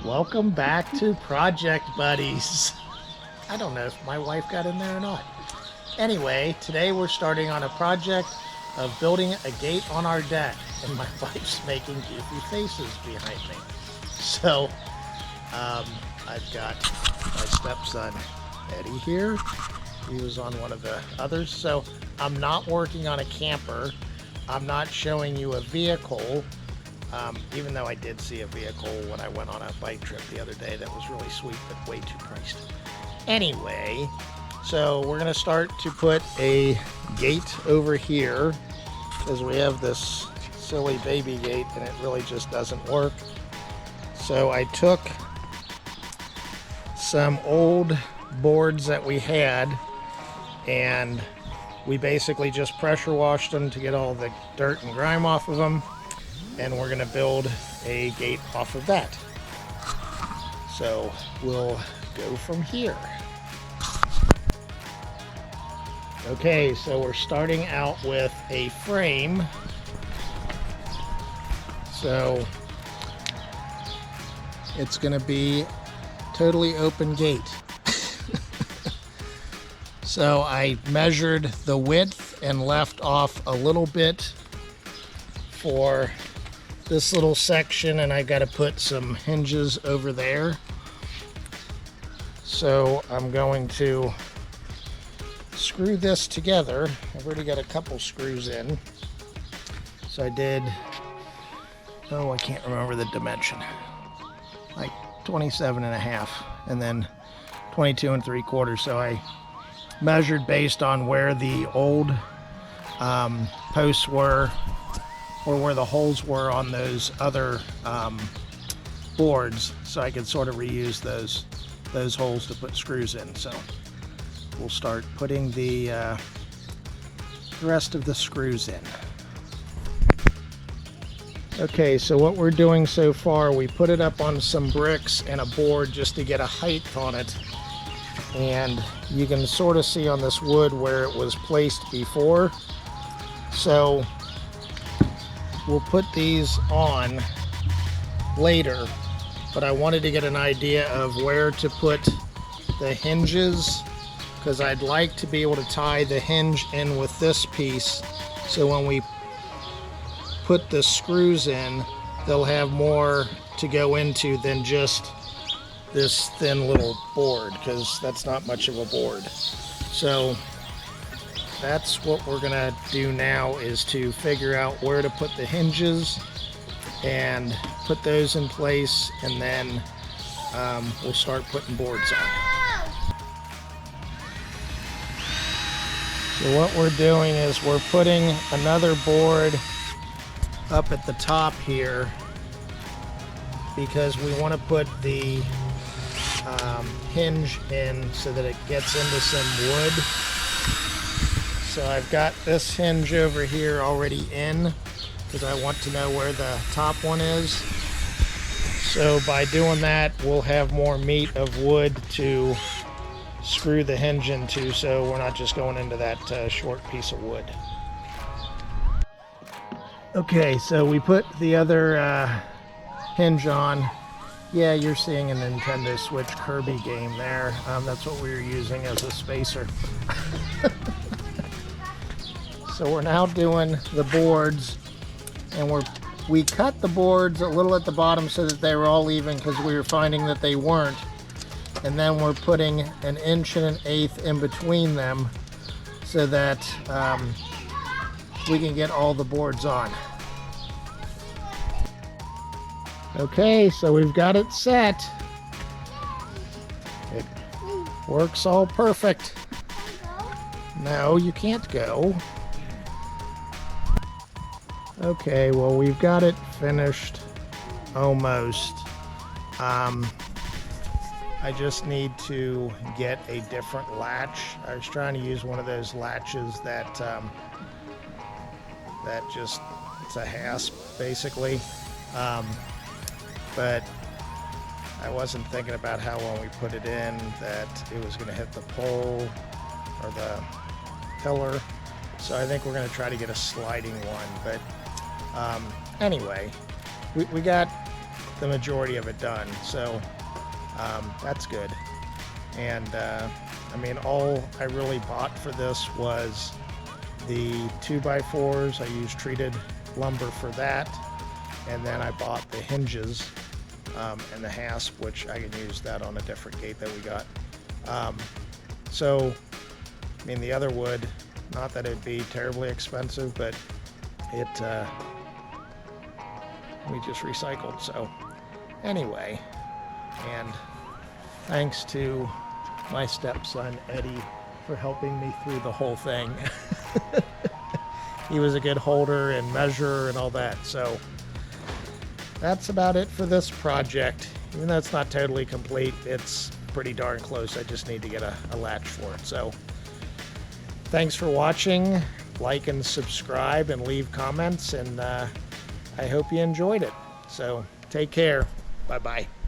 Welcome back to Project Buddies. I don't know if my wife got in there or not. Anyway, today we're starting on a project of building a gate on our deck, and my wife's making goofy faces behind me. So, I've got my stepson Eddie here. He was on one of the others. So, I'm not working on a camper. I'm not showing you a vehicle. Even though I did see a vehicle when I went on a bike trip the other day that was really sweet, but way too priced. Anyway, so we're going to start to put a gate over here because we have this silly baby gate and it really just doesn't work. So I took some old boards that we had and we basically just pressure washed them to get all the dirt and grime off of them. And we're going to build a gate off of that. So we'll go from here. Okay, so we're starting out with a frame. So it's going to be totally open gate. So I measured the width and left off a little bit for this little section, and I got to put some hinges over there. So I'm going to screw this together. I've already got a couple screws in. So I did, I can't remember the dimension, like 27.5 and then 22 3/4. So I measured based on where the old posts were, or where the holes were on those other boards, so I could sort of reuse those holes to put screws in. So we'll start putting the rest of the screws in. Okay, so what we're doing so far, we put it up on some bricks and a board just to get a height on it, and you can sort of see on this wood where it was placed before. So we'll put these on later, but I wanted to get an idea of where to put the hinges, because I'd like to be able to tie the hinge in with this piece, so when we put the screws in, they'll have more to go into than just this thin little board, because that's not much of a board. So that's what we're gonna do now, is to figure out where to put the hinges and put those in place, and then we'll start putting boards on. So what we're doing is we're putting another board up at the top here because we want to put the hinge in so that it gets into some wood. So I've got this hinge over here already in because I want to know where the top one is. So by doing that, we'll have more meat of wood to screw the hinge into, so we're not just going into that short piece of wood. Okay, so we put the other hinge on. Yeah, you're seeing a Nintendo Switch Kirby game there. That's what we were using as a spacer. So we're now doing the boards, and we cut the boards a little at the bottom so that they were all even, because we were finding that they weren't. And then we're putting 1 1/8 in between them so that we can get all the boards on. Okay, so we've got it set. It works all perfect. No, you can't go. Okay, well, we've got it finished almost. I just need to get a different latch. I was trying to use one of those latches that just, it's a hasp basically. But I wasn't thinking about how when we put it in that it was going to hit the pole or the pillar. So I think we're going to try to get a sliding one. But anyway, we got the majority of it done. So that's good. And I mean, all I really bought for this was the 2x4s. I used treated lumber for that, and then I bought the hinges and the hasp, which I can use that on a different gate that we got. So I mean, the other wood, not that it'd be terribly expensive, but it we just recycled. So anyway, and thanks to my stepson Eddie for helping me through the whole thing. He was a good holder and measurer and all that. So that's about it for this project. Even though it's not totally complete, it's pretty darn close. I just need to get a latch for it. So thanks for watching. Like and subscribe and leave comments, and I hope you enjoyed it. So take care. Bye-bye.